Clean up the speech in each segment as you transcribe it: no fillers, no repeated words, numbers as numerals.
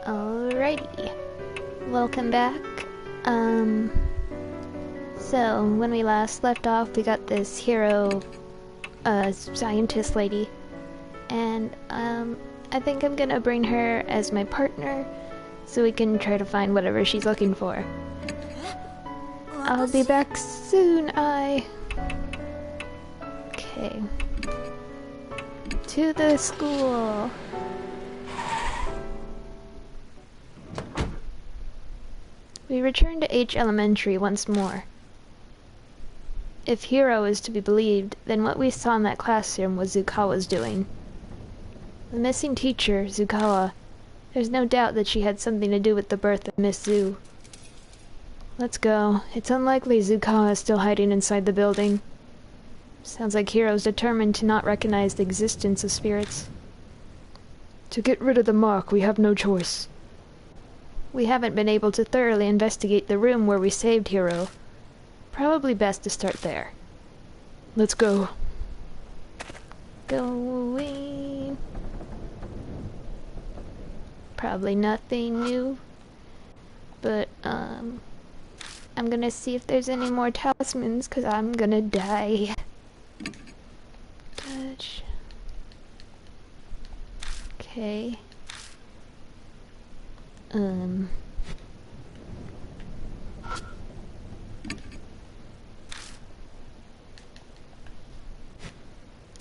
Alrighty. Welcome back. So when we last left off, we got this hero, scientist lady, and I think I'm gonna bring her as my partner, so we can try to find whatever she's looking for. I'll be back soon, Okay. To the school. We return to H Elementary once more. If Hiro is to be believed, then what we saw in that classroom was Zukawa's doing. The missing teacher, Zukawa, there's no doubt that she had something to do with the birth of Miss Zu. Let's go. It's unlikely Zukawa is still hiding inside the building. Sounds like Hiro's determined to not recognize the existence of spirits. To get rid of the mark, we have no choice. We haven't been able to thoroughly investigate the room where we saved Hiro. Probably best to start there. Let's go. Going. Probably nothing new, but I'm gonna see if there's any more talismans, cause I'm gonna die. Touch. Okay.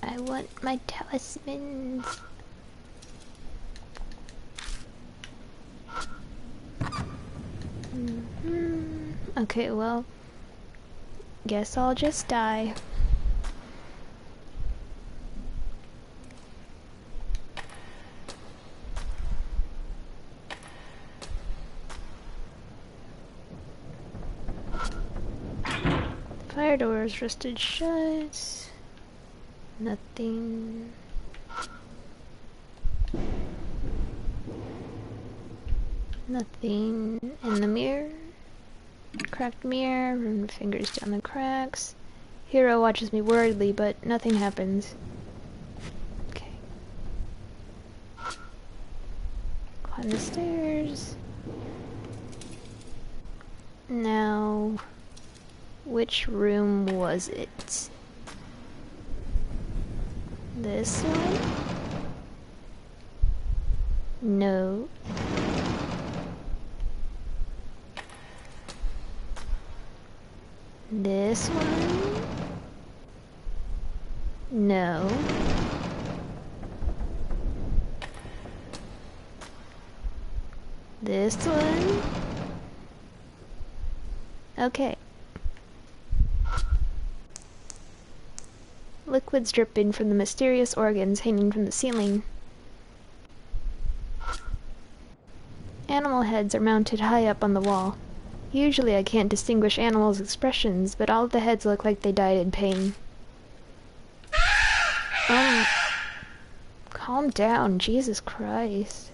I want my talismans. Okay, well, guess I'll just die. Fire doors rusted shut. Nothing. Nothing in the mirror. Cracked mirror, run fingers down the cracks. Hiro watches me worriedly, but nothing happens. Okay. Climb the stairs. Now, which room was it? This one? No. This one? No. This one? Okay. Liquids dripping from the mysterious organs hanging from the ceiling. Animal heads are mounted high up on the wall. Usually I can't distinguish animals' expressions, but all of the heads look like they died in pain. Calm down, Jesus Christ.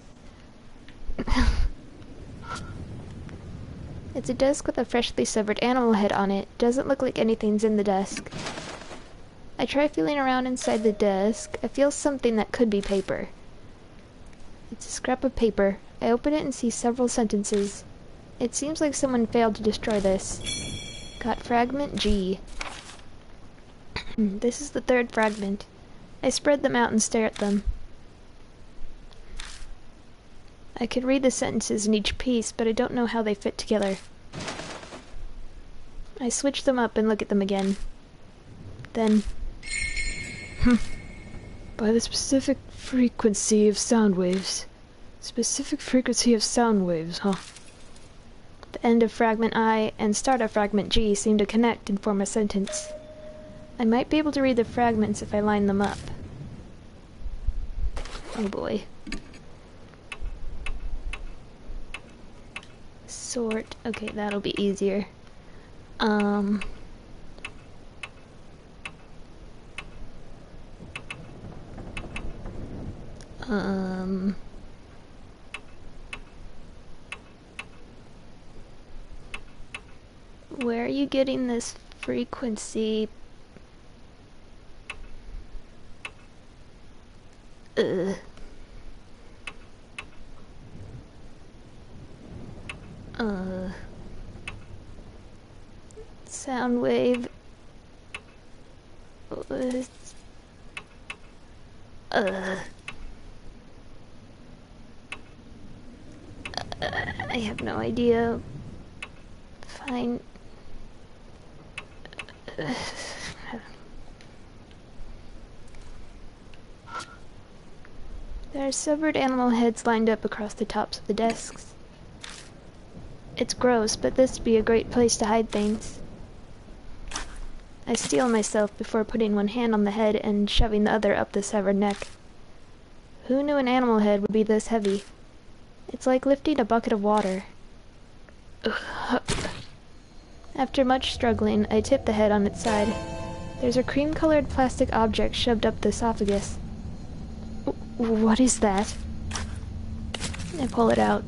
It's a desk with a freshly severed animal head on it. Doesn't look like anything's in the desk. I try feeling around inside the desk. I feel something that could be paper. It's a scrap of paper. I open it and see several sentences. It seems like someone failed to destroy this. Got fragment G. This is the third fragment. I spread them out and stare at them. I can read the sentences in each piece, but I don't know how they fit together. I switch them up and look at them again. Then... By the specific frequency of sound waves. Specific frequency of sound waves, huh? The end of fragment I and start of fragment G seem to connect and form a sentence. I might be able to read the fragments if I line them up. Oh boy. Sort. Okay, that'll be easier. Where are you getting this frequency? sound wave. I have no idea. Fine. There are severed animal heads lined up across the tops of the desks. It's gross, but this would be a great place to hide things. I steel myself before putting one hand on the head and shoving the other up the severed neck. Who knew an animal head would be this heavy? It's like lifting a bucket of water. After much struggling, I tip the head on its side. There's a cream-colored plastic object shoved up the esophagus. What is that? I pull it out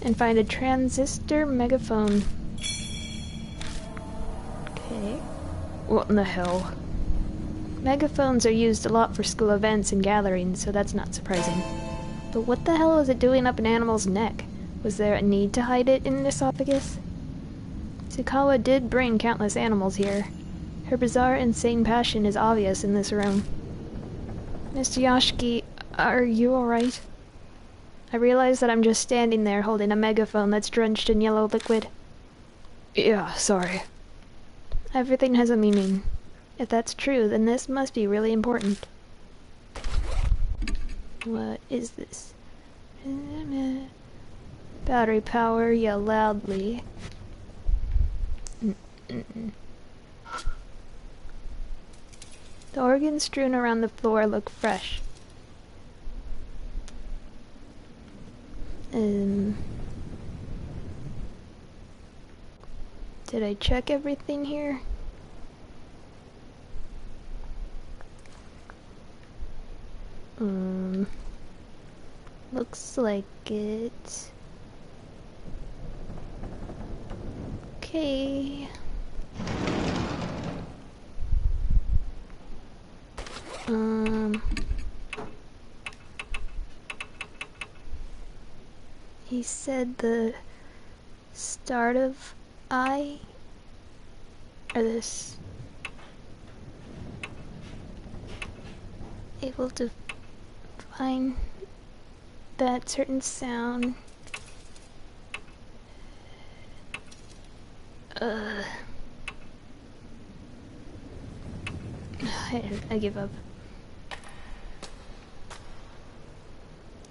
and find a transistor megaphone. Okay. What in the hell? Megaphones are used a lot for school events and gatherings, so that's not surprising. But what the hell is it doing up an animal's neck? Was there a need to hide it in an esophagus? Tsukawa did bring countless animals here. Her bizarre, insane passion is obvious in this room. Mr. Yashiki, are you alright? I realize that I'm just standing there holding a megaphone that's drenched in yellow liquid. Yeah, sorry. Everything has a meaning. If that's true, then this must be really important. What is this? Battery power, yell loudly. The organs strewn around the floor look fresh. Did I check everything here? Looks like it. Okay. He said the start of I, or this, able to find that certain sound. I give up.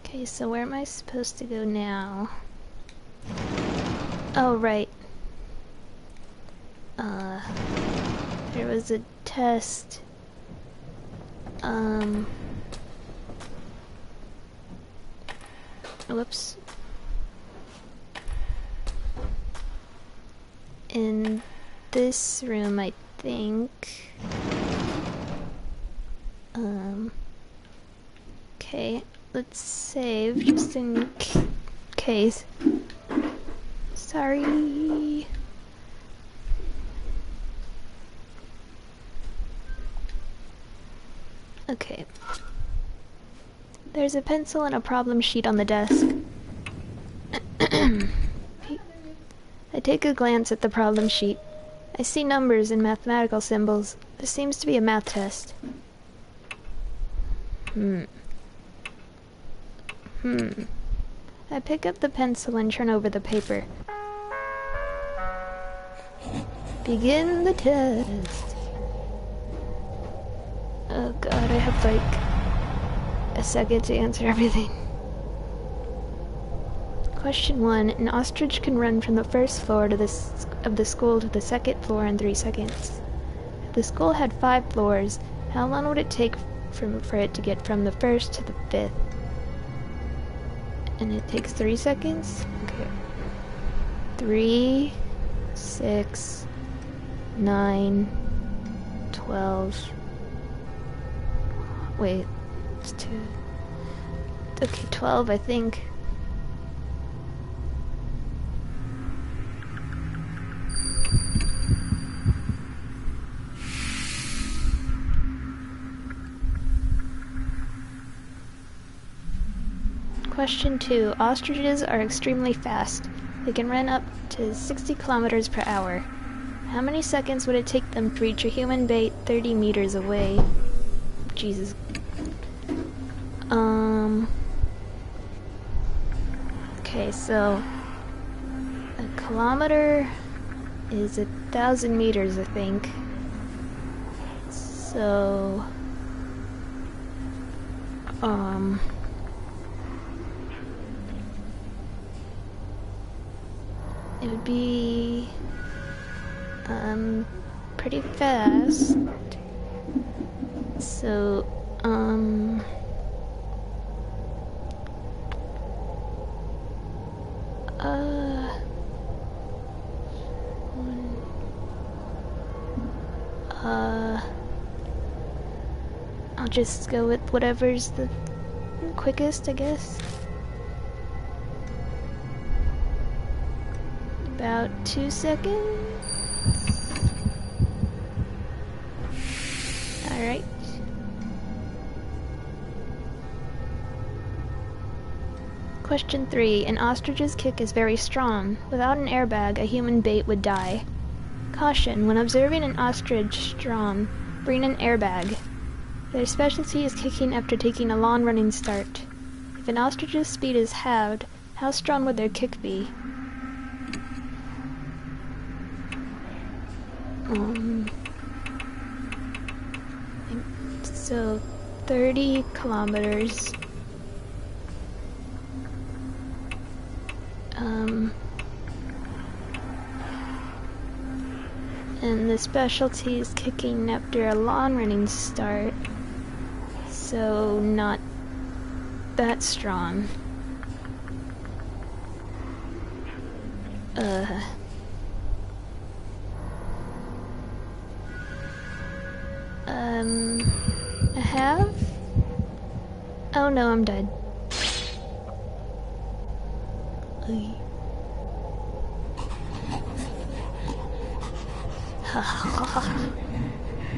Okay, so where am I supposed to go now? Oh, right. There was a test. Whoops. In this room, I think. Okay, let's save just in case. Sorry. Okay. There's a pencil and a problem sheet on the desk. I take a glance at the problem sheet. I see numbers and mathematical symbols. This seems to be a math test. I pick up the pencil and turn over the paper. Begin the test. Oh god, I have like a second to answer everything. Question 1. An ostrich can run from the first floor of the school to the second floor in 3 seconds. If the school had 5 floors, how long would it take for it to get from the first to the 5th? And it takes 3 seconds? Okay. 3, 6, 9, 12. Wait, it's 2. Okay, 12, I think. Question 2. Ostriches are extremely fast. They can run up to 60 kilometers per hour. How many seconds would it take them to reach a human bait 30 meters away? Jesus. Okay, so a kilometer is 1,000 meters, I think. So, it would be, pretty fast. So, I'll just go with whatever's the quickest, I guess. About 2 seconds. Alright. Question 3. An ostrich's kick is very strong. Without an airbag, a human bait would die. Caution. When observing an ostrich strong, bring an airbag. Their specialty is kicking after taking a long running start. If an ostrich's speed is halved, how strong would their kick be? So 30 kilometers. And the specialty is kicking after a long running start. So not that strong. I have? Oh no, I'm dead.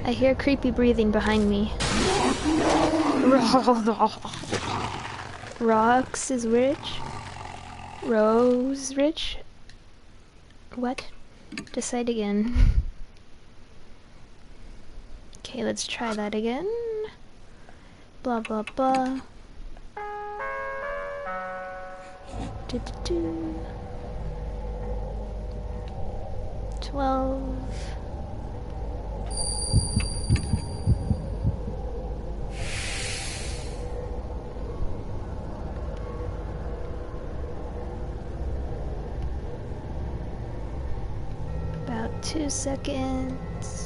I hear creepy breathing behind me. Rocks is rich? Rose rich? What? Decide again. Okay, let's try that again. Blah blah blah. 12. About 2 seconds.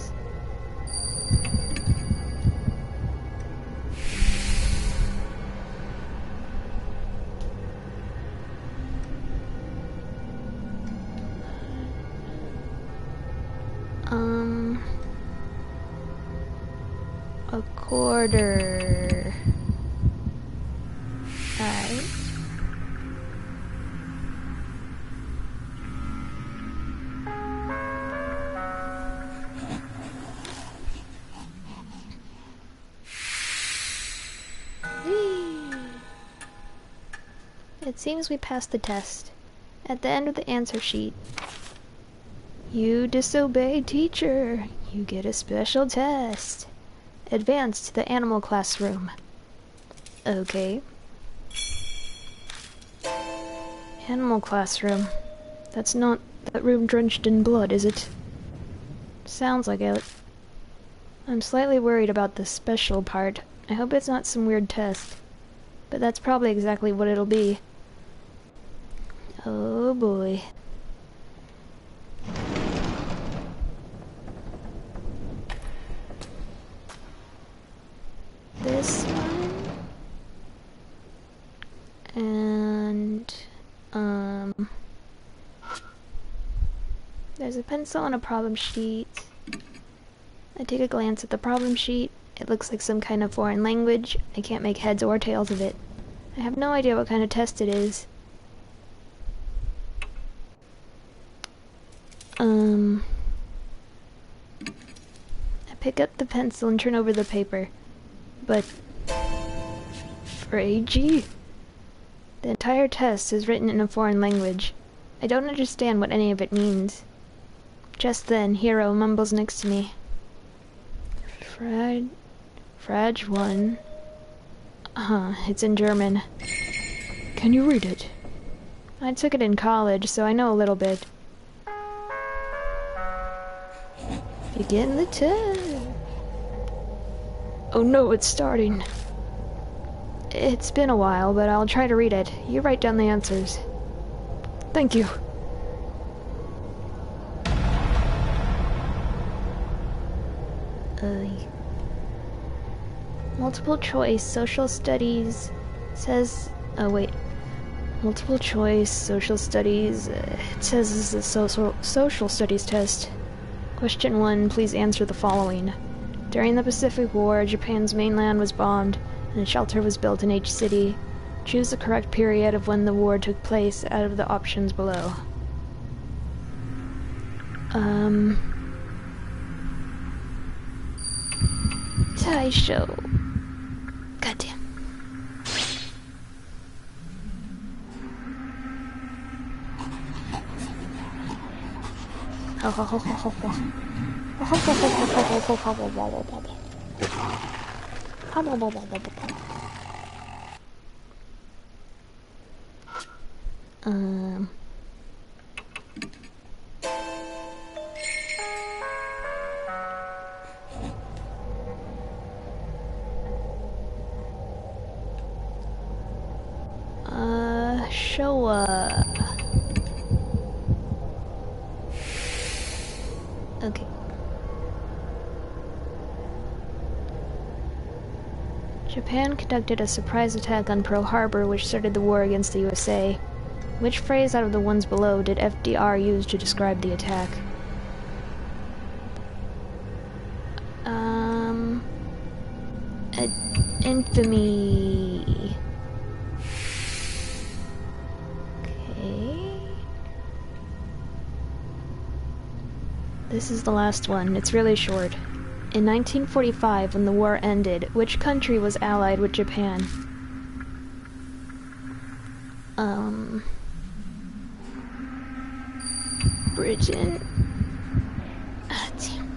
A quarter. Alright. It seems we passed the test. At the end of the answer sheet, you disobey teacher. You get a special test. Advance to the animal classroom. Okay. Animal classroom. That's not that room drenched in blood, is it? Sounds like it. I'm slightly worried about the special part. I hope it's not some weird test. But that's probably exactly what it'll be. Oh boy. This one. And, there's a pencil and a problem sheet. I take a glance at the problem sheet. It looks like some kind of foreign language. I can't make heads or tails of it. I have no idea what kind of test it is. I pick up the pencil and turn over the paper. But for AG, the entire test is written in a foreign language. I don't understand what any of it means. Just then, Hero mumbles next to me. Frag 1. It's in German. Can you read it? I took it in college, so I know a little bit. Begin the test. Oh no, it's starting. It's been a while, but I'll try to read it. You write down the answers. Thank you. Multiple choice, social studies says... Oh, wait. Multiple choice, social studies... it says this is a social studies test. Question 1, please answer the following. During the Pacific War, Japan's mainland was bombed, and a shelter was built in each city. Choose the correct period of when the war took place out of the options below. Taisho. Goddamn. Showa. Okay. Japan conducted a surprise attack on Pearl Harbor, which started the war against the USA. Which phrase out of the ones below did FDR use to describe the attack? Infamy. Okay. This is the last one. It's really short. In 1945, when the war ended, which country was allied with Japan? Britain. Ah, damn.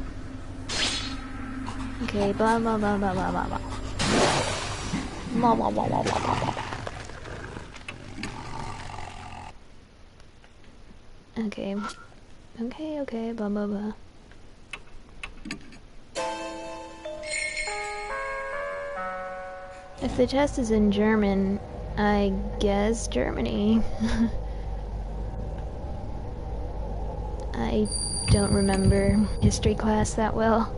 Okay, blah blah blah blah blah blah blah. Blah blah blah blah blah blah blah. Okay. Okay, blah blah blah. If the test is in German, I guess Germany. I don't remember history class that well.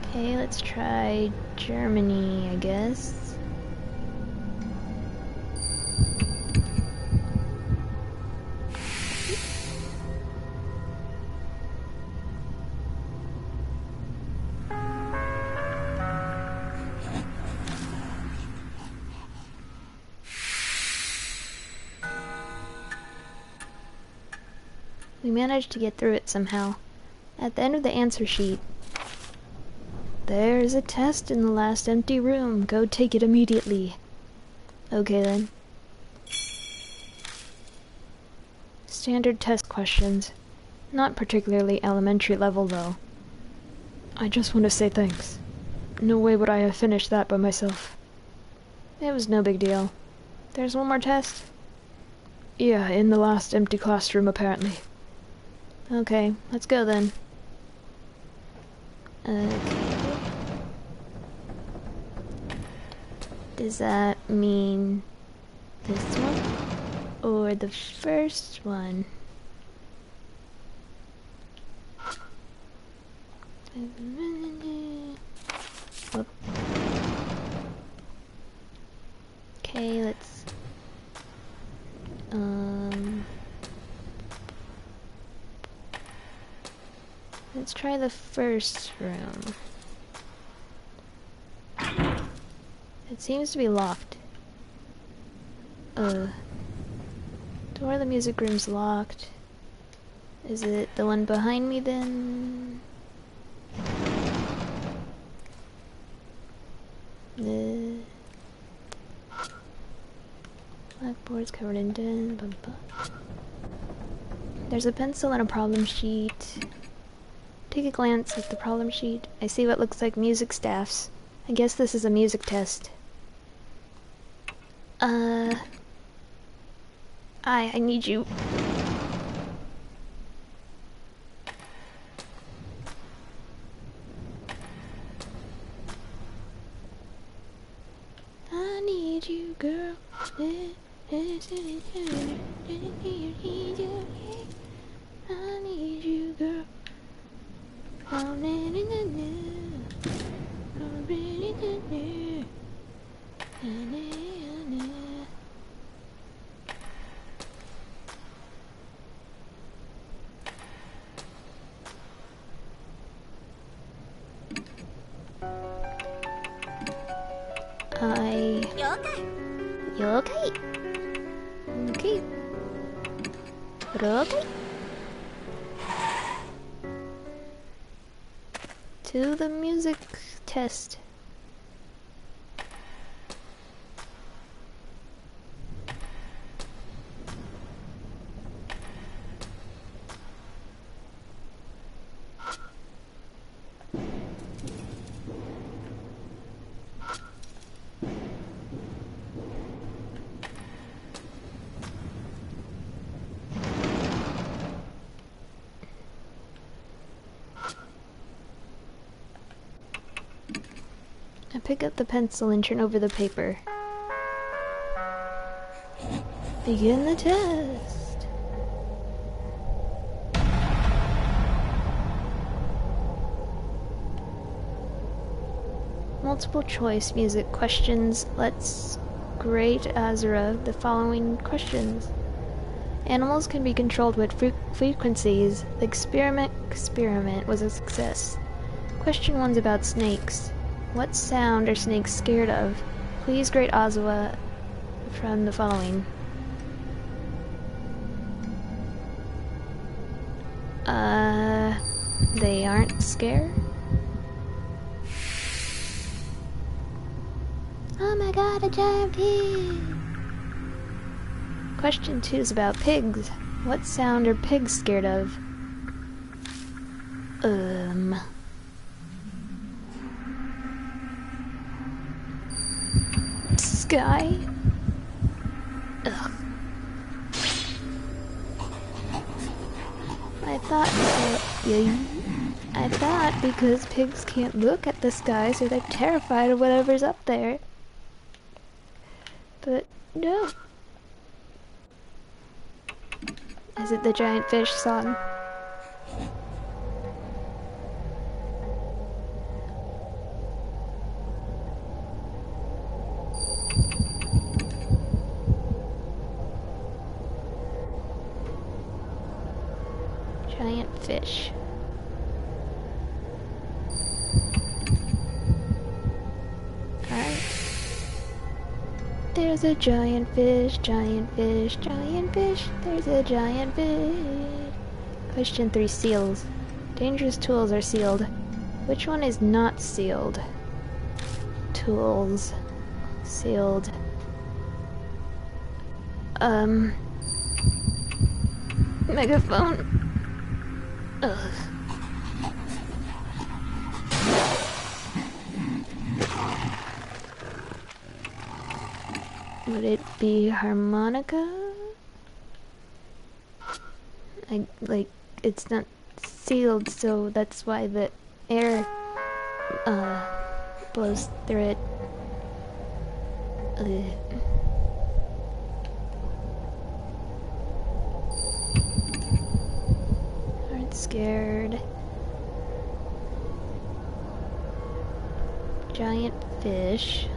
Okay, let's try Germany, I guess. We managed to get through it somehow. At the end of the answer sheet, there's a test in the last empty room. Go take it immediately. Okay then. Standard test questions. Not particularly elementary level though. I just want to say thanks. No way would I have finished that by myself. It was no big deal. There's one more test? Yeah, in the last empty classroom apparently. Okay, let's go then. Okay. Does that mean this one? Or the first one? Whoop. Okay, let's... Let's try the first room. It seems to be locked. Door of the music room's locked. Is it the one behind me then? The blackboard's covered in dents. Blah, blah. There's a pencil and a problem sheet. Take a glance at the problem sheet. I see what looks like music staffs. I guess this is a music test. I need you. I need you, girl. I need you, girl. You okay? Okay. Okay. To the music test. I pick up the pencil and turn over the paper. Begin the test. Multiple choice music questions. Let's grade Azura the following questions. Animals can be controlled with frequencies. The experiment was a success. Question 1's about snakes. What sound are snakes scared of? Please grade Azura from the following. They aren't scared? Oh my god, a giant pig! Question 2 is about pigs. What sound are pigs scared of? Sky? Ugh. I thought because pigs can't look at the sky, so they're terrified of whatever's up there. But no. Is it the giant fish song? Giant fish. Alright. There's a giant fish, giant fish, giant fish. There's a giant fish. Question 3, seals. Dangerous tools are sealed. Which one is not sealed? Tools. Sealed. Megaphone. Ugh. Would it be harmonica? It's not sealed, so that's why the air blows through it. Aren't scared. Giant fish.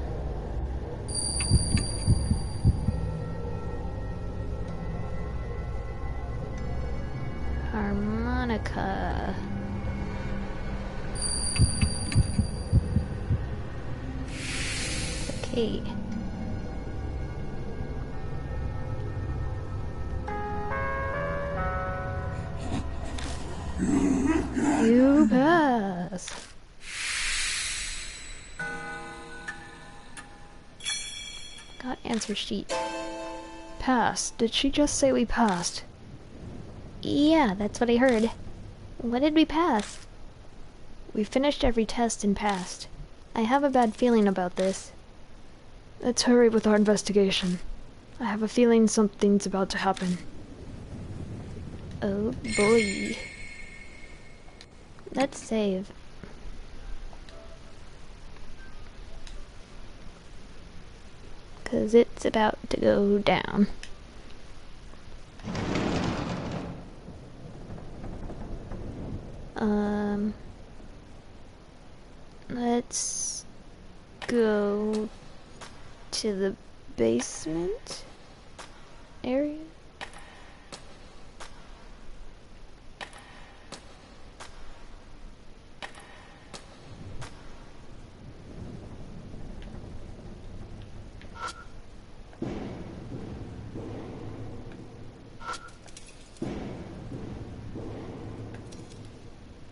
Harmonica. Okay. Pass. Got answer sheet. Pass. Did she just say we passed? Yeah, that's what I heard. What did we pass? We finished every test and passed. I have a bad feeling about this. Let's hurry with our investigation. I have a feeling something's about to happen. Oh boy. Let's save. Cause it's about to go down. Let's go to the basement area.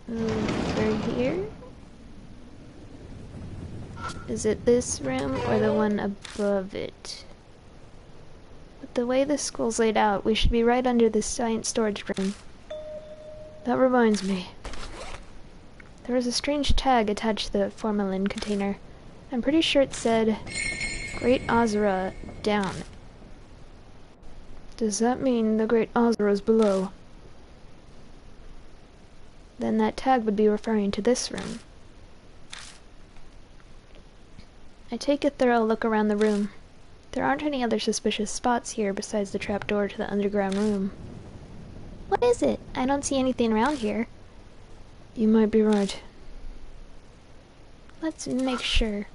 Over here? Is it this room or the one above it? With the way the school's laid out, we should be right under the science storage room. That reminds me. There was a strange tag attached to the formalin container. I'm pretty sure it said, Great Ozra, down. Does that mean the Great Ozra's below? Then that tag would be referring to this room. I take a thorough look around the room. There aren't any other suspicious spots here besides the trapdoor to the underground room. What is it? I don't see anything around here. You might be right. Let's make sure.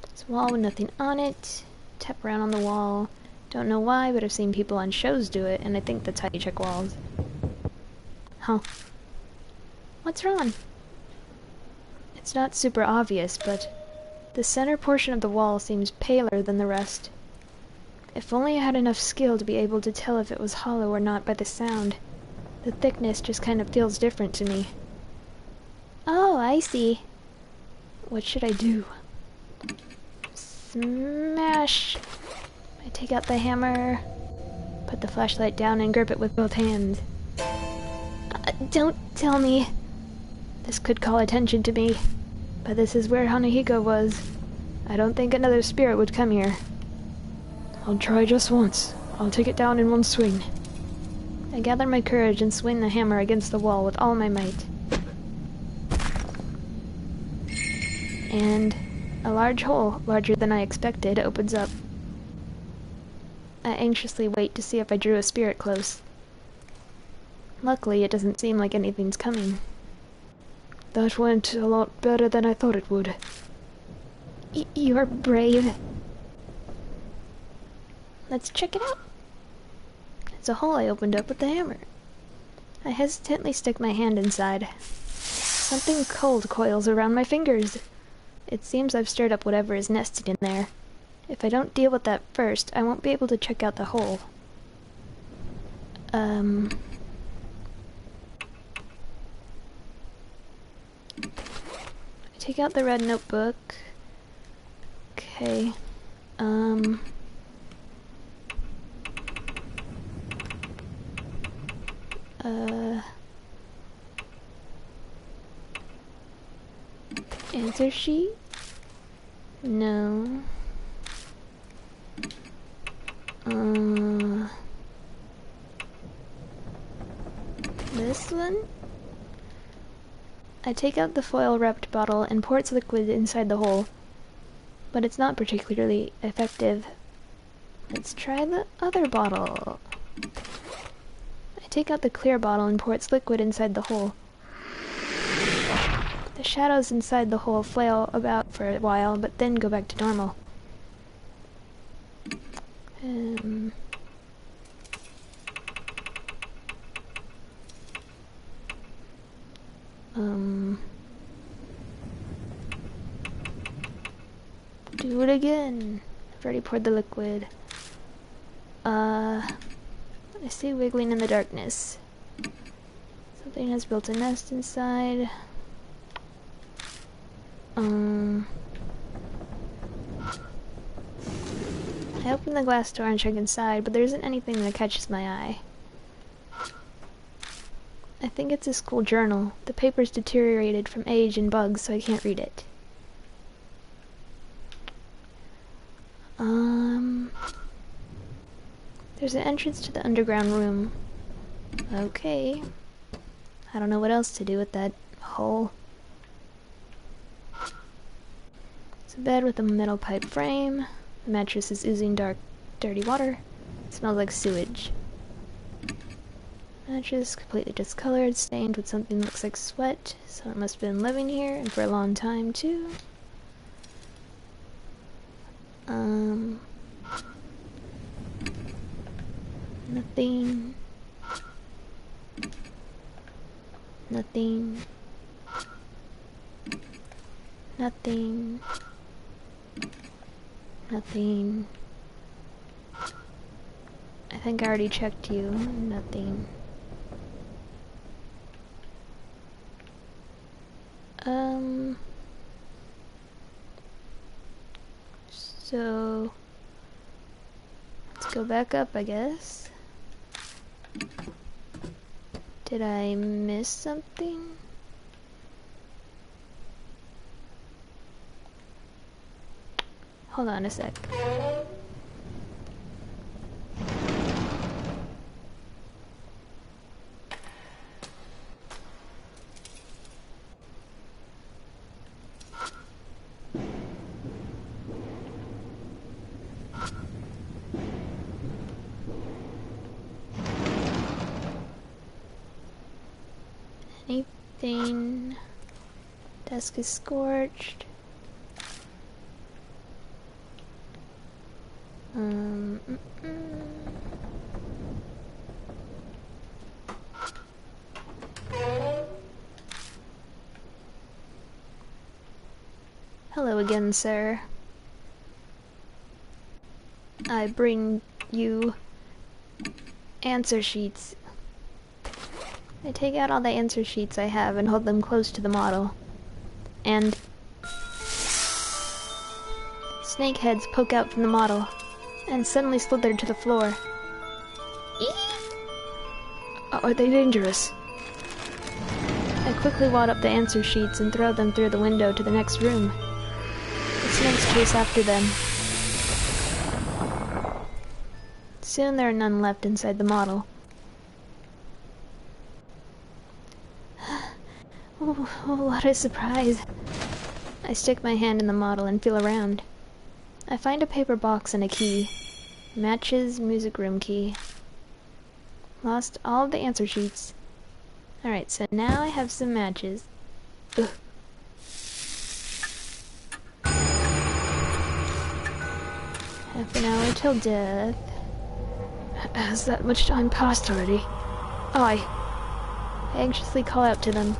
It's a wall with nothing on it. Tap around on the wall. Don't know why, but I've seen people on shows do it, and I think that's how you check walls. Huh. What's wrong? It's not super obvious, but the center portion of the wall seems paler than the rest. If only I had enough skill to be able to tell if it was hollow or not by the sound. The thickness just kind of feels different to me. Oh, I see. What should I do? Smash! I take out the hammer, put the flashlight down and grip it with both hands. Don't tell me. This could call attention to me, but this is where Hanahiko was. I don't think another spirit would come here. I'll try just once. I'll take it down in one swing. I gather my courage and swing the hammer against the wall with all my might. And a large hole, larger than I expected, opens up. I anxiously wait to see if I drew a spirit close. Luckily, it doesn't seem like anything's coming. That went a lot better than I thought it would. You're brave. Let's check it out. It's a hole I opened up with the hammer. I hesitantly stick my hand inside. Something cold coils around my fingers. It seems I've stirred up whatever is nested in there. If I don't deal with that first, I won't be able to check out the hole. I take out the red notebook. Okay. Answer sheet? No. This one? I take out the foil-wrapped bottle and pour its liquid inside the hole, but it's not particularly effective. Let's try the other bottle. I take out the clear bottle and pour its liquid inside the hole. The shadows inside the hole flail about for a while, but then go back to normal. Do it again. I've already poured the liquid. I see wiggling in the darkness. Something has built a nest inside. I open the glass door and check inside, but there isn't anything that catches my eye. I think it's a school journal. The paper's deteriorated from age and bugs, so I can't read it. There's an entrance to the underground room. Okay. I don't know what else to do with that hole. It's a bed with a metal pipe frame. The mattress is oozing dirty water. It smells like sewage. Mattress completely discolored, stained with something that looks like sweat. So it must have been living here, and for a long time too. Nothing. Nothing. Nothing. Nothing. I think I already checked you. Nothing. So let's go back up, I guess. Did I miss something? Hold on a sec. Anything? Desk is scorched. Hello again, sir. I bring you answer sheets. I take out all the answer sheets I have and hold them close to the model. And snake heads poke out from the model and suddenly slither to the floor. Are they dangerous? I quickly wad up the answer sheets and throw them through the window to the next room. The snakes chase after them. Soon there are none left inside the model. Oh, what a surprise. I stick my hand in the model and feel around. I find a paper box and a key. Matches, music room key. Lost all of the answer sheets. Alright, so now I have some matches. Ugh. Half an hour till death. Has that much time passed already? I anxiously call out to them.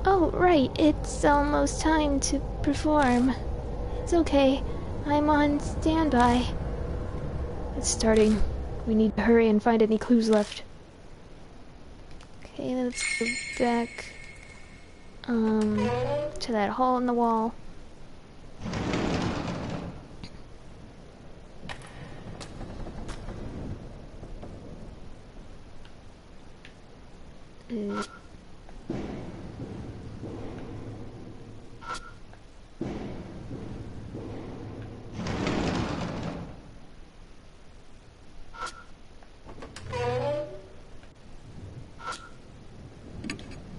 Oh, right, it's almost time to perform. It's okay, I'm on standby. It's starting. We need to hurry and find any clues left. Okay, let's go back to that hole in the wall.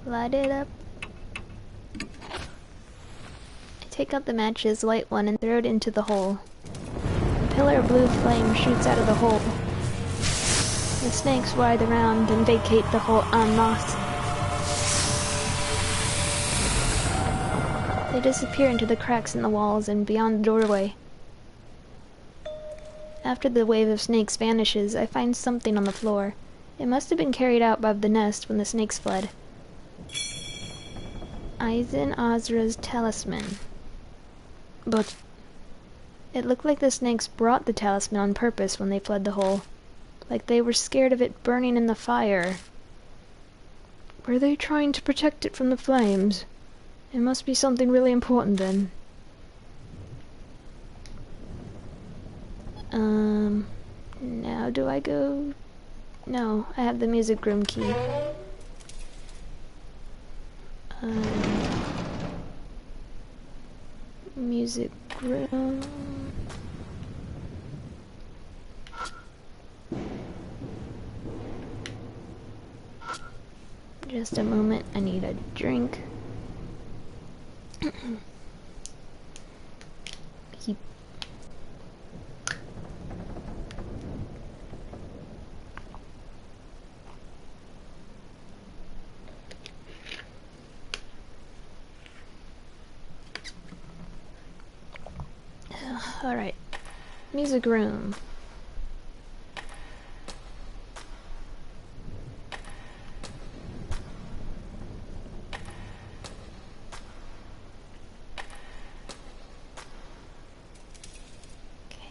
Light it up. I take out the matches, light one, and throw it into the hole. A pillar of blue flame shoots out of the hole. The snakes writhe around and vacate the hole en masse. They disappear into the cracks in the walls and beyond the doorway. After the wave of snakes vanishes, I find something on the floor. It must have been carried out by the nest when the snakes fled. Aizen Azra's talisman. But it looked like the snakes brought the talisman on purpose when they fled the hole. Like they were scared of it burning in the fire. Were they trying to protect it from the flames? It must be something really important then. Now do I go? No, I have the music room key. Music room. Just a moment, I need a drink. Keep. Alright. Music room.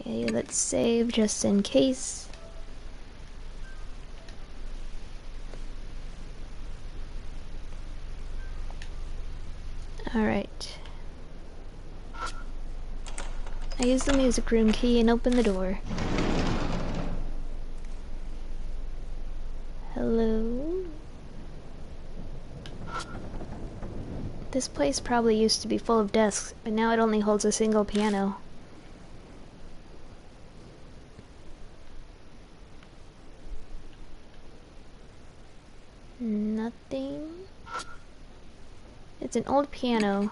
Okay, let's save just in case. Alright. I use the music room key and open the door. Hello? This place probably used to be full of desks, but now it only holds a single piano. Nothing. It's an old piano.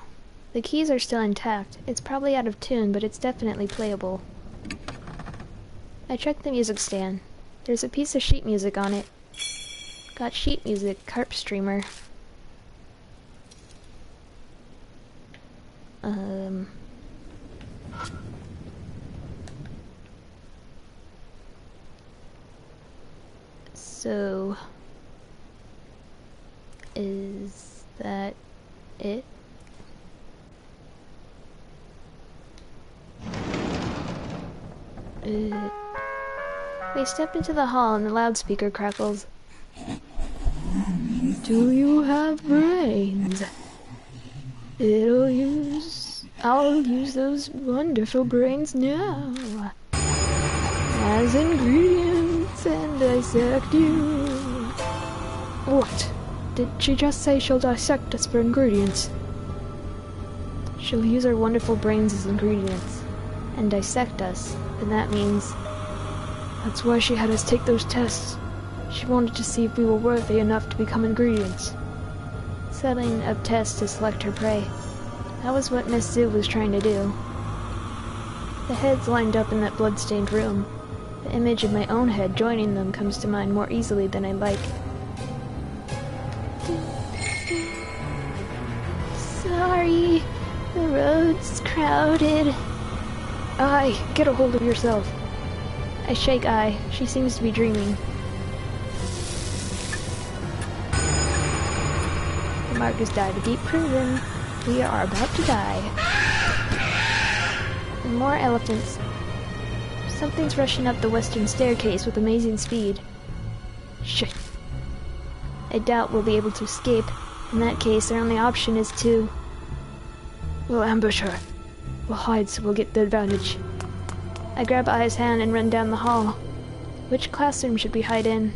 The keys are still intact. It's probably out of tune, but it's definitely playable. I checked the music stand. There's a piece of sheet music on it. Got sheet music, carp streamer. So, is that it? We step into the hall and the loudspeaker crackles. Do you have brains? I'll use those wonderful brains now as ingredients and dissect you. What? Did she just say she'll dissect us for ingredients? She'll use our wonderful brains as ingredients and dissect us, and that means that's why she had us take those tests. She wanted to see if we were worthy enough to become ingredients. Setting up tests to select her prey. That was what Miss Sue was trying to do. The heads lined up in that blood-stained room. The image of my own head joining them comes to mind more easily than I'd like. Sorry, the road's crowded. Ai, get a hold of yourself. I shake Ai. She seems to be dreaming. The markers die to deep prison. We are about to die. And more elephants. Something's rushing up the western staircase with amazing speed. Shit. I doubt we'll be able to escape. In that case, our only option is to... We'll ambush her. We'll hide so we'll get the advantage. I grab Ai's hand and run down the hall. Which classroom should we hide in?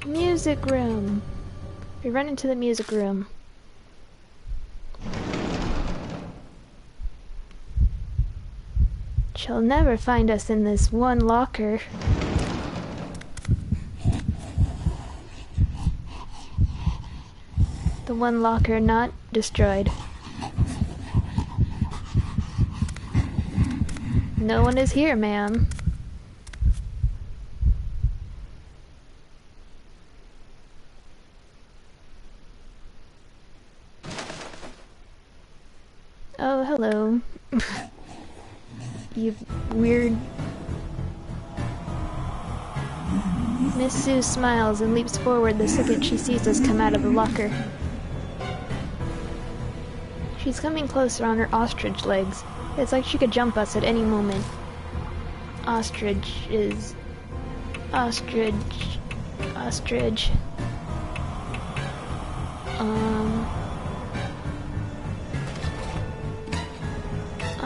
Music room. We run into the music room. She'll never find us in this one locker. The one locker not destroyed. No one is here, ma'am. Oh, hello. You weird... Miss Sue smiles and leaps forward the second she sees us come out of the locker. She's coming closer on her ostrich legs. It's like she could jump us at any moment. Ostrich is... Ostrich... Ostrich...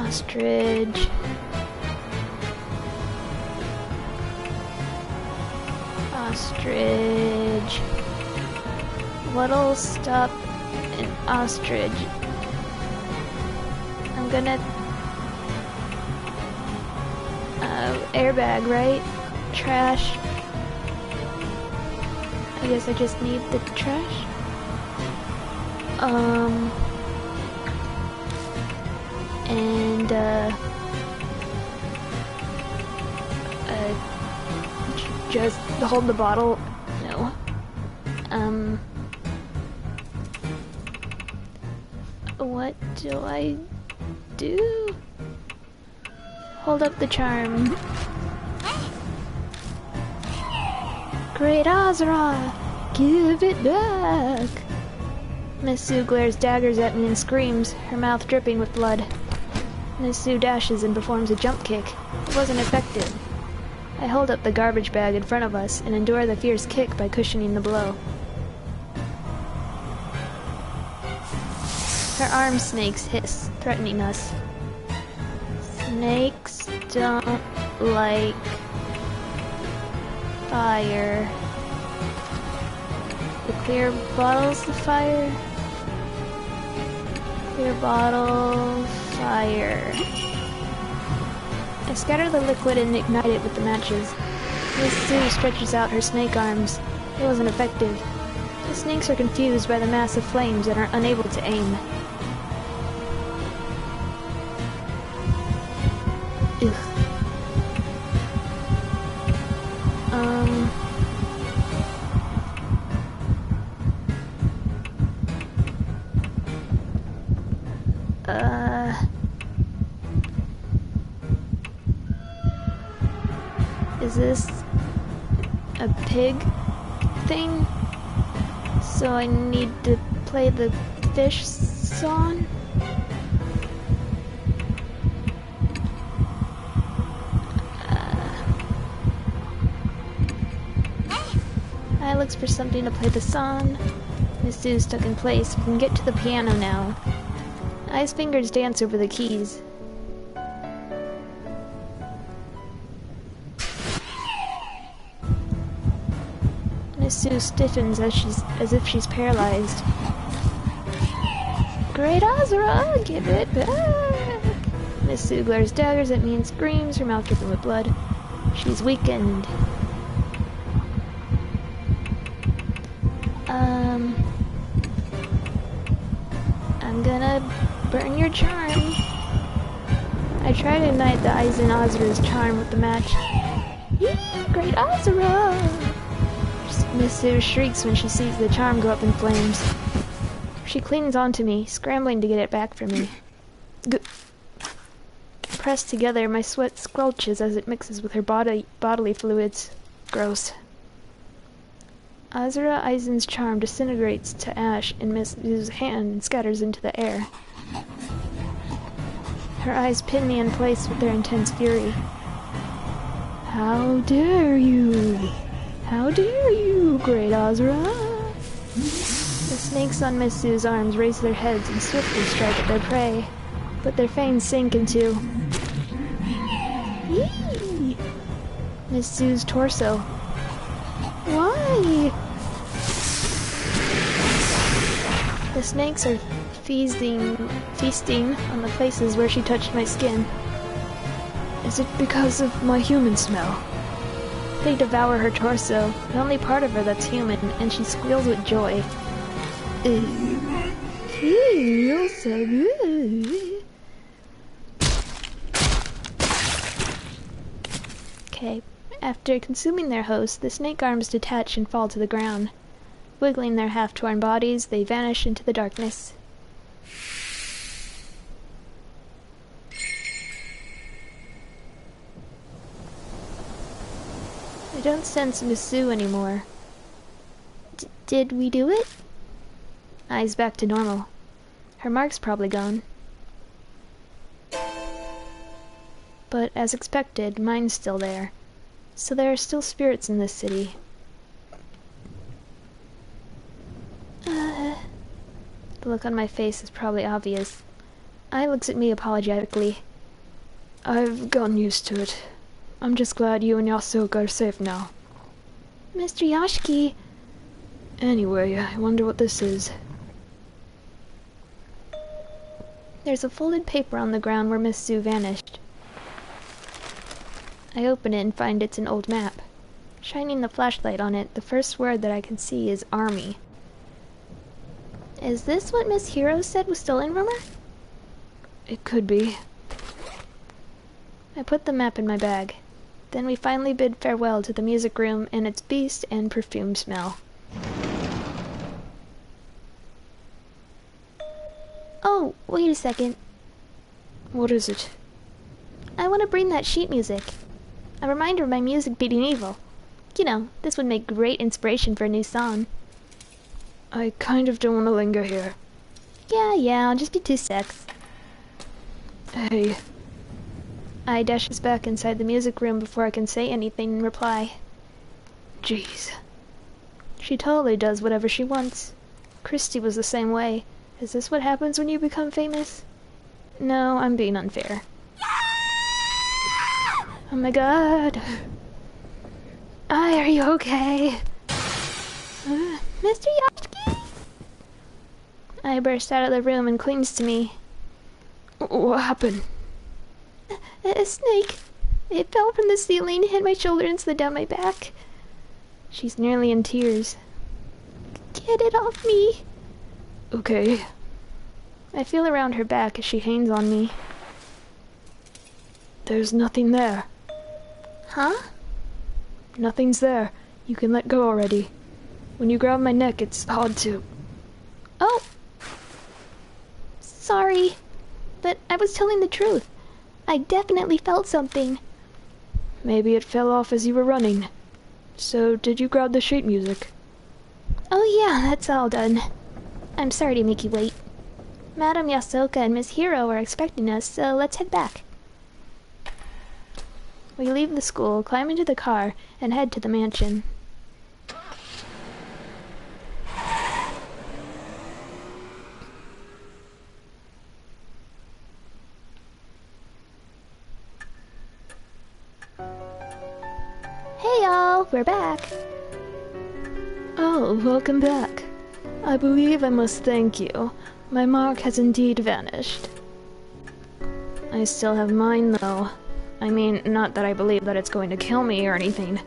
Ostrich. Ostrich. What'll stop an ostrich? I'm gonna... airbag, right? Trash. I guess I just need the trash. And, just hold the bottle. No. What do I do? Hold up the charm. Great Azra! Give it back! Miss Sue glares daggers at me and screams, her mouth dripping with blood. Miss Sue dashes and performs a jump kick. It wasn't effective. I hold up the garbage bag in front of us and endure the fierce kick by cushioning the blow. Her arm snakes hiss, threatening us. Snakes don't like fire. The clear bottle's the fire. Clear bottle, fire. I scatter the liquid and ignite it with the matches. Miss Sue stretches out her snake arms. It wasn't effective. The snakes are confused by the mass of flames and are unable to aim. Ugh. Is this a pig thing? So I need to play the fish song? I looks for something to play the song. Miss Sue's stuck in place. We can get to the piano now. I's fingers dance over the keys. Miss Sue stiffens as if she's paralyzed. Great Azra, give it back! Miss Sue glares daggers at me and screams, her mouth dripping with blood. She's weakened. I'm gonna burn your charm. I try to ignite the Aizen Azra's charm with the match. Yee! Great Azra! Miss Sue shrieks when she sees the charm go up in flames. She clings onto me, scrambling to get it back from me. Pressed together, my sweat squelches as it mixes with her bodily fluids. Gross. Azra Aizen's charm disintegrates to ash in Miss Sue's hand and scatters into the air. Her eyes pin me in place with their intense fury. How dare you! How dare you, Great Azra! The snakes on Miss Sue's arms raise their heads and swiftly strike at their prey, but their fangs sink into... Yee! Miss Sue's torso. Why? The snakes are feasting on the places where she touched my skin. Is it because of my human smell? They devour her torso, the only part of her that's human, and she squeals with joy. It feels so good. Okay. After consuming their host, the snake arms detach and fall to the ground. Wiggling their half-torn bodies, they vanish into the darkness. I don't sense Miss Sue anymore. Did we do it? Eyes back to normal. Her mark's probably gone. But as expected, mine's still there. So there are still spirits in this city. The look on my face is probably obvious. I looks at me apologetically. I've gotten used to it. I'm just glad you and Yasuoka are safe now. Mr. Yashiki... Anyway, I wonder what this is. There's a folded paper on the ground where Miss Sue vanished. I open it and find it's an old map. Shining the flashlight on it, the first word that I can see is army. Is this what Miss Hero said was stolen from her? It could be. I put the map in my bag. Then we finally bid farewell to the music room and its beast and perfume smell. Oh, wait a second. What is it? I want to bring that sheet music. A reminder of my music beating evil. You know, this would make great inspiration for a new song. I kind of don't want to linger here. Yeah, I'll just be 2 secs. Hey. I dashes back inside the music room before I can say anything in reply. Jeez. She totally does whatever she wants. Christy was the same way. Is this what happens when you become famous? No, I'm being unfair. Oh my god. Are you okay? Mr. Yashiki? I burst out of the room and clings to me. What happened? A snake. It fell from the ceiling, hit my shoulder, and slid down my back. She's nearly in tears. Get it off me. Okay. I feel around her back as she hangs on me. There's nothing there. Huh? Nothing's there. You can let go already. When you grab my neck, it's hard to... Oh! Sorry. But I was telling the truth. I definitely felt something. Maybe it fell off as you were running. So, did you grab the sheet music? Oh yeah, that's all done. I'm sorry to make you wait. Madam Yasuoka and Miss Hero are expecting us, so let's head back. We leave the school, climb into the car, and head to the mansion. Hey y'all, we're back. Oh, welcome back. I believe I must thank you. My mark has indeed vanished. I still have mine, though. I mean, not that I believe that it's going to kill me or anything.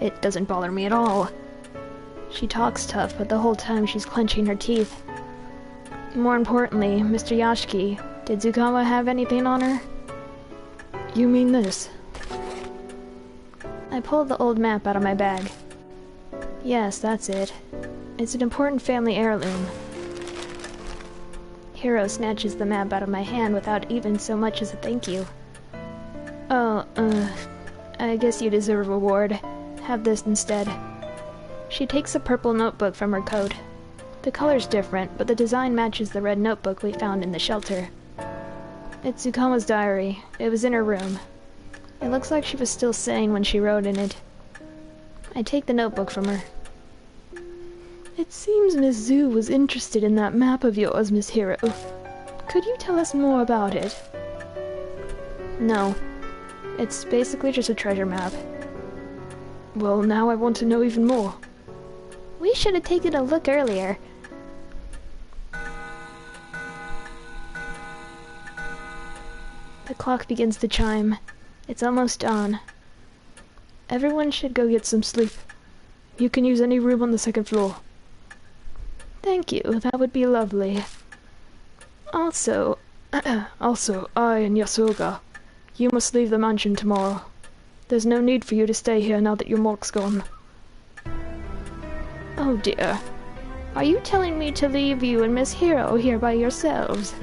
It doesn't bother me at all. She talks tough, but the whole time she's clenching her teeth. More importantly, Mr. Yashiki, did Zukawa have anything on her? You mean this? I pulled the old map out of my bag. Yes, that's it. It's an important family heirloom. Hero snatches the map out of my hand without even so much as a thank you. Oh, I guess you deserve a reward. Have this instead. She takes a purple notebook from her coat. The color's different, but the design matches the red notebook we found in the shelter. It's Zukawa's diary. It was in her room. It looks like she was still sane when she wrote in it. I take the notebook from her. It seems Miss Zu was interested in that map of yours, Miss Hero. Could you tell us more about it? No. It's basically just a treasure map. Well, now I want to know even more. We should have taken a look earlier. The clock begins to chime. It's almost dawn. Everyone should go get some sleep. You can use any room on the second floor. Thank you, that would be lovely. Also, I and Yasuoka, you must leave the mansion tomorrow. There's no need for you to stay here now that your mark's gone. Oh dear. Are you telling me to leave you and Miss Hero here by yourselves?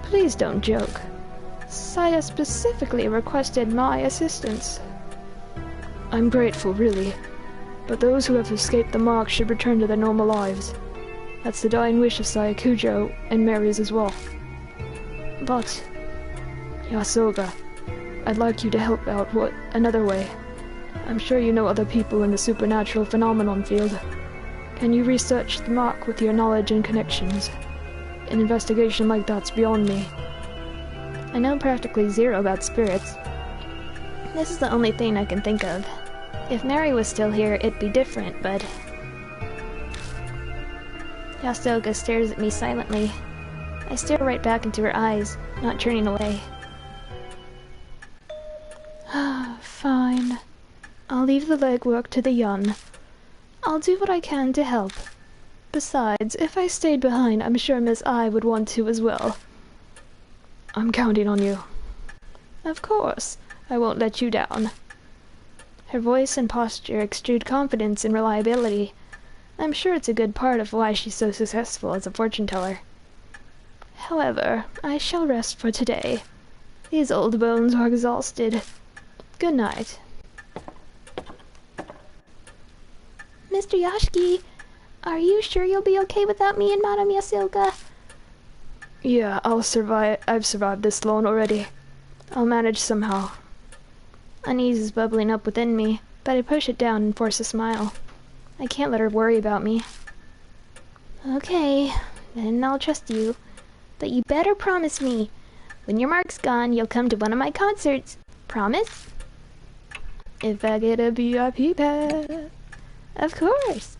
Please don't joke. Saya specifically requested my assistance. I'm grateful, really. But those who have escaped the mark should return to their normal lives. That's the dying wish of Sayakujo, and Mary's as well. But, Yasuoka, I'd like you to help out another way. I'm sure you know other people in the supernatural phenomenon field. Can you research the mark with your knowledge and connections? An investigation like that's beyond me. I know practically zero about spirits. This is the only thing I can think of. If Mary was still here, it'd be different, but... Yasuoka stares at me silently. I stare right back into her eyes, not turning away. Fine. I'll leave the legwork to the young. I'll do what I can to help. Besides, if I stayed behind, I'm sure Miss I would want to as well. I'm counting on you. Of course. I won't let you down. Her voice and posture exude confidence and reliability. I'm sure it's a good part of why she's so successful as a fortune-teller. However, I shall rest for today. These old bones are exhausted. Good night. Mr. Yashiki, are you sure you'll be okay without me and Madame Yasuoka? Yeah, I'll survive. I've survived this long already. I'll manage somehow. Unease is bubbling up within me, but I push it down and force a smile. I can't let her worry about me. Okay, then I'll trust you. But you better promise me, when your mark's gone, you'll come to one of my concerts. Promise? If I get a VIP pass. Of course.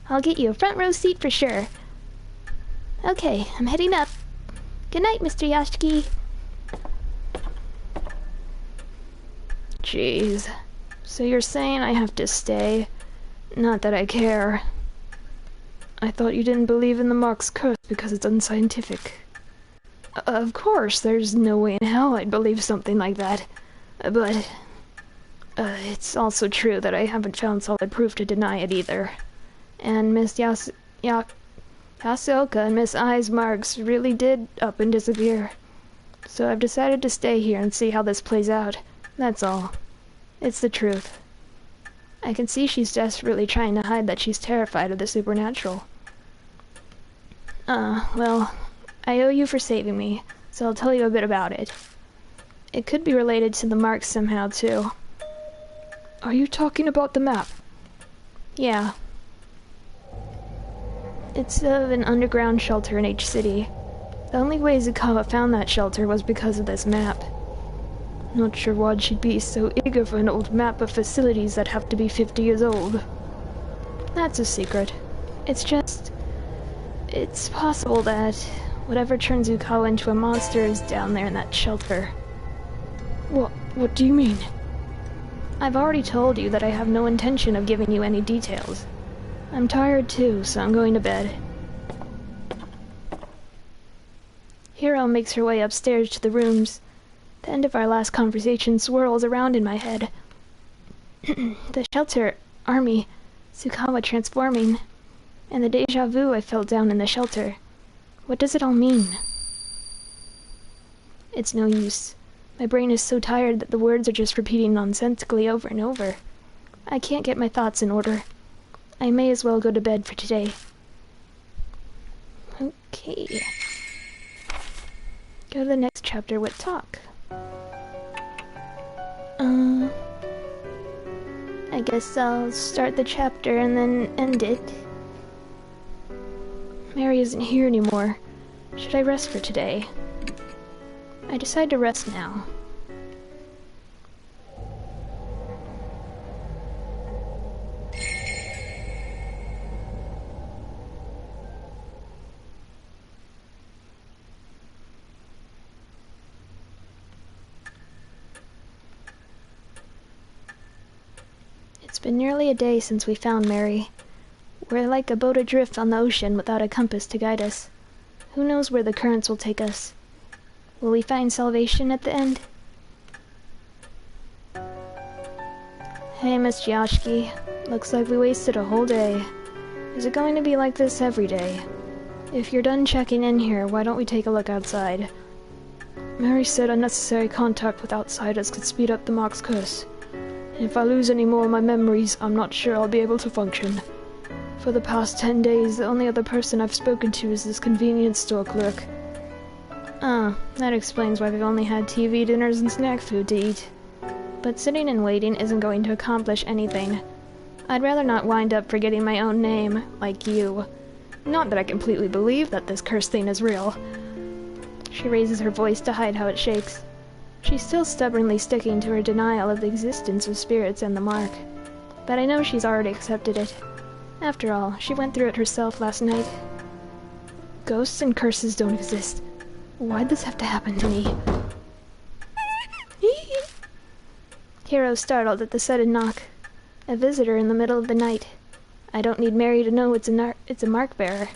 I'll get you a front row seat for sure. Okay, I'm heading up. Good night, Mr. Yashiki. Jeez. So you're saying I have to stay? Not that I care. I thought you didn't believe in the Mark's curse because it's unscientific. Of course, there's no way in hell I'd believe something like that. But... it's also true that I haven't found solid proof to deny it either. And Miss Yasuoka and Miss I's marks really did up and disappear. So I've decided to stay here and see how this plays out. That's all. It's the truth. I can see she's desperately trying to hide that she's terrified of the supernatural. Well, I owe you for saving me, so I'll tell you a bit about it. It could be related to the marks somehow, too. Are you talking about the map? Yeah. It's of an underground shelter in each city. The only way Zukawa found that shelter was because of this map. Not sure why she'd be so eager for an old map of facilities that have to be 50 years old. That's a secret. It's just... it's possible that whatever turns Zukawa into a monster is down there in that shelter. What do you mean? I've already told you that I have no intention of giving you any details. I'm tired too, so I'm going to bed. Hiro makes her way upstairs to the rooms. The end of our last conversation swirls around in my head. The shelter, army, Tsukawa transforming, and the deja vu I felt down in the shelter. What does it all mean? It's no use. My brain is so tired that the words are just repeating nonsensically over and over. I can't get my thoughts in order. I may as well go to bed for today. Okay. Go to the next chapter with talk. I guess I'll start the chapter and then end it. Mary isn't here anymore. Should I rest for today? I decide to rest now. It's been nearly a day since we found Mary. We're like a boat adrift on the ocean without a compass to guide us. Who knows where the currents will take us? Will we find salvation at the end? Hey, Miss Yashiki. Looks like we wasted a whole day. Is it going to be like this every day? If you're done checking in here, why don't we take a look outside? Mary said unnecessary contact with outsiders could speed up the Mox curse. If I lose any more of my memories, I'm not sure I'll be able to function. For the past 10 days, the only other person I've spoken to is this convenience store clerk. That explains why we've only had TV dinners and snack food to eat. But sitting and waiting isn't going to accomplish anything. I'd rather not wind up forgetting my own name, like you. Not that I completely believe that this curse thing is real. She raises her voice to hide how it shakes. She's still stubbornly sticking to her denial of the existence of spirits and the mark. But I know she's already accepted it. After all, she went through it herself last night. Ghosts and curses don't exist. Why'd this have to happen to me? Hero startled at the sudden knock. A visitor in the middle of the night. I don't need Mary to know it's a mark bearer.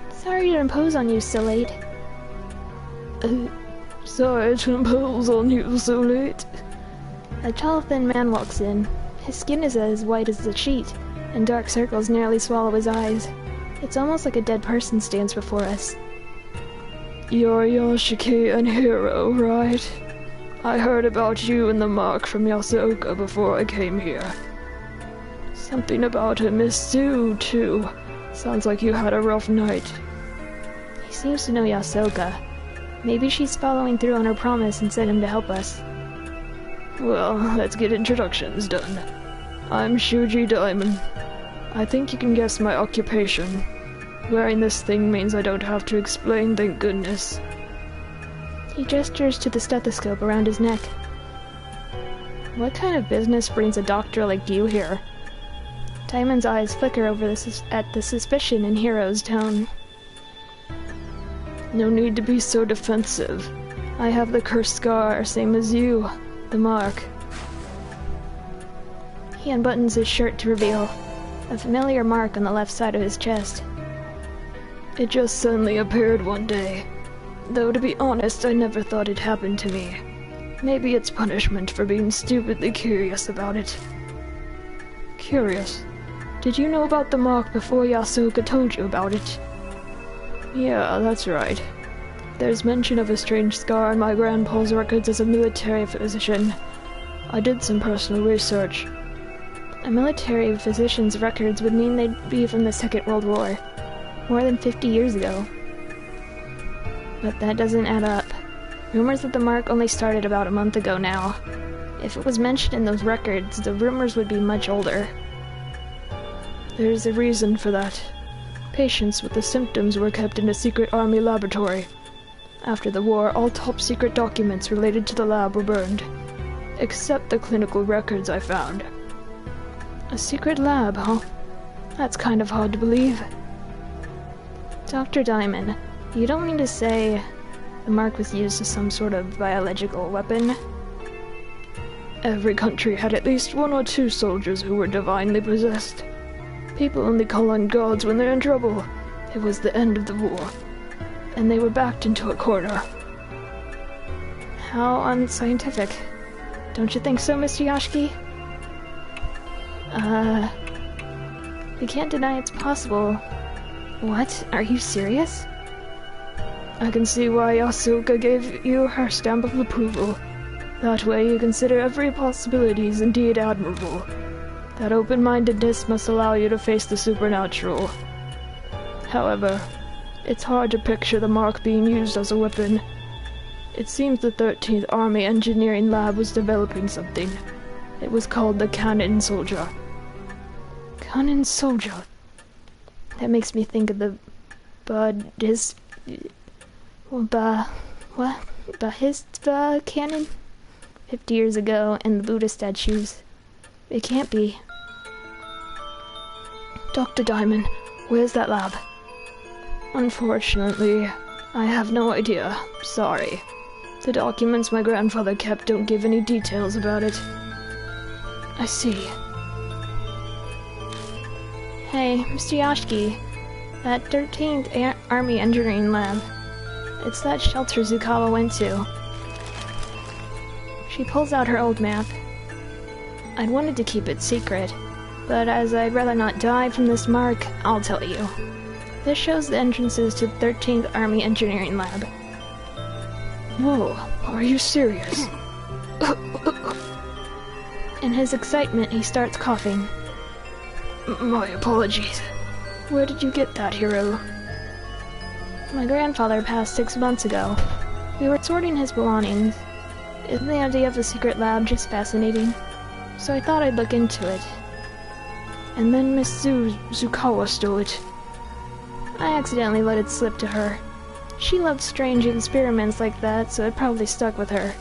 Sorry to impose on you so late. Sorry to impose on you so late. A tall, thin man walks in. His skin is as white as the sheet, and dark circles nearly swallow his eyes. It's almost like a dead person stands before us. You're Yoshiki and Hiro, right? I heard about you and the mark from Yasuoka before I came here. Something about a Miss Sue, too. Sounds like you had a rough night. He seems to know Yasuoka. Maybe she's following through on her promise and sent him to help us. Well, let's get introductions done. I'm Shuji Diamond. I think you can guess my occupation. Wearing this thing means I don't have to explain, thank goodness. He gestures to the stethoscope around his neck. What kind of business brings a doctor like you here? Diamond's eyes flicker over at the suspicion in Hiro's tone. No need to be so defensive. I have the cursed scar, same as you. The mark. He unbuttons his shirt to reveal a familiar mark on the left side of his chest. It just suddenly appeared one day. Though to be honest, I never thought it happened to me. Maybe it's punishment for being stupidly curious about it. Curious? Did you know about the mark before Yasuoka told you about it? Yeah, that's right. There's mention of a strange scar in my grandpa's records as a military physician. I did some personal research. A military physician's records would mean they'd be from the Second World War. More than 50 years ago. But that doesn't add up. Rumors of the mark only started about a month ago now. If it was mentioned in those records, the rumors would be much older. There's a reason for that. Patients with the symptoms were kept in a secret army laboratory. After the war, all top-secret documents related to the lab were burned. Except the clinical records I found. A secret lab, huh? That's kind of hard to believe. Dr. Diamond, you don't mean to say the mark was used as some sort of biological weapon? Every country had at least one or two soldiers who were divinely possessed. People only call on gods when they're in trouble. It was the end of the war. And they were backed into a corner. How unscientific. Don't you think so, Mr. Yashiki? We can't deny it's possible. What? Are you serious? I can see why Yasuoka gave you her stamp of approval. That way you consider every possibility is indeed admirable. That open-mindedness must allow you to face the supernatural. However, it's hard to picture the mark being used as a weapon. It seems the 13th Army Engineering Lab was developing something. It was called the Cannon Soldier. Cannon Soldier? That makes me think of the Bahista cannon? 50 years ago, and the Buddha statues. It can't be. Dr. Diamond, where's that lab? Unfortunately, I have no idea. Sorry. The documents my grandfather kept don't give any details about it. I see. Hey, Mr. Yashiki. That 13th Army Engineering Lab. It's that shelter Zukawa went to. She pulls out her old map. I'd wanted to keep it secret, but as I'd rather not die from this mark, I'll tell you. This shows the entrances to the 13th Army Engineering Lab. Whoa, are you serious? In his excitement, he starts coughing. My apologies. Where did you get that, Hiro? My grandfather passed 6 months ago. We were sorting his belongings. Isn't the idea of a secret lab just fascinating? So I thought I'd look into it. And then Miss Zukawa stole it. I accidentally let it slip to her. She loved strange experiments like that, so it probably stuck with her.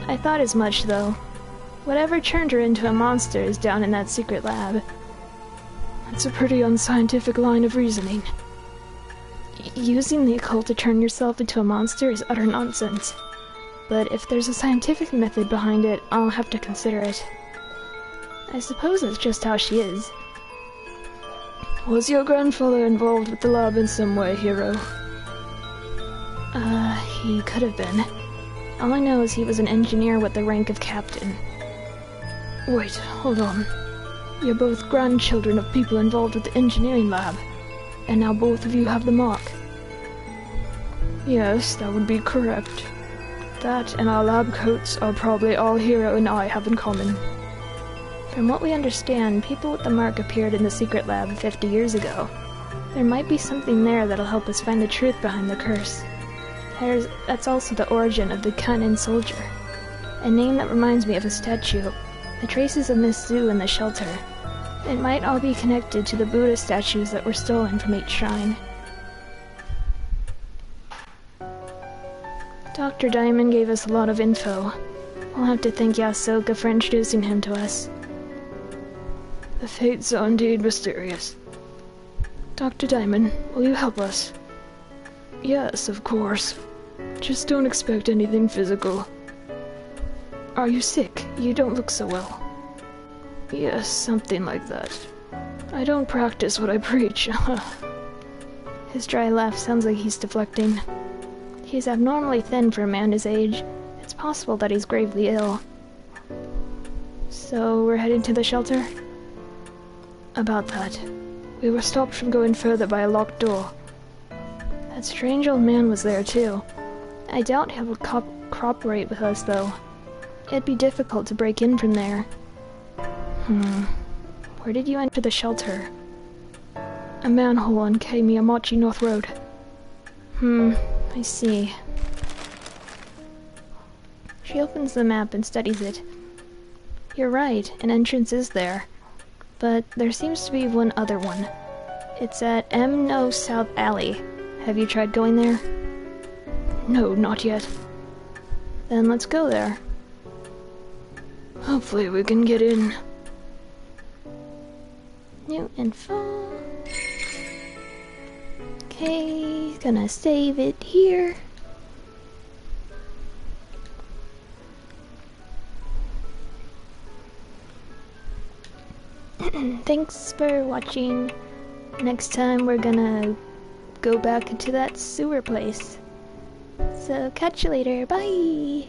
I thought as much, though. Whatever turned her into a monster is down in that secret lab. That's a pretty unscientific line of reasoning. Using the occult to turn yourself into a monster is utter nonsense. But if there's a scientific method behind it, I'll have to consider it. I suppose that's just how she is. Was your grandfather involved with the lab in some way, Hero? He could have been. All I know is he was an engineer with the rank of captain. Wait, hold on. You're both grandchildren of people involved with the engineering lab, and now both of you have the mark. Yes, that would be correct. That and our lab coats are probably all Hero and I have in common. From what we understand, people with the mark appeared in the secret lab 50 years ago. There might be something there that'll help us find the truth behind the curse. That's also the origin of the Kanin soldier, a name that reminds me of a statue, the traces of Miss Zoo in the shelter. It might all be connected to the Buddha statues that were stolen from each shrine. Dr. Diamond gave us a lot of info. We'll have to thank Yasoka for introducing him to us. The fates are indeed mysterious. Dr. Diamond, will you help us? Yes, of course. Just don't expect anything physical. Are you sick? You don't look so well. Yes, something like that. I don't practice what I preach. His dry laugh sounds like he's deflecting. He's abnormally thin for a man his age. It's possible that he's gravely ill. So, we're heading to the shelter? About that. We were stopped from going further by a locked door. That strange old man was there, too. I doubt he'll cooperate with us, though. It'd be difficult to break in from there. Where did you enter the shelter? A manhole on K Miyamachi North Road. I see. She opens the map and studies it. You're right, an entrance is there. But there seems to be one other one. It's at M-No South Alley. Have you tried going there? No, not yet. Then let's go there. Hopefully we can get in. New info. Okay, gonna save it here. Thanks for watching. Next time we're gonna go back into that sewer place. So catch you later, bye!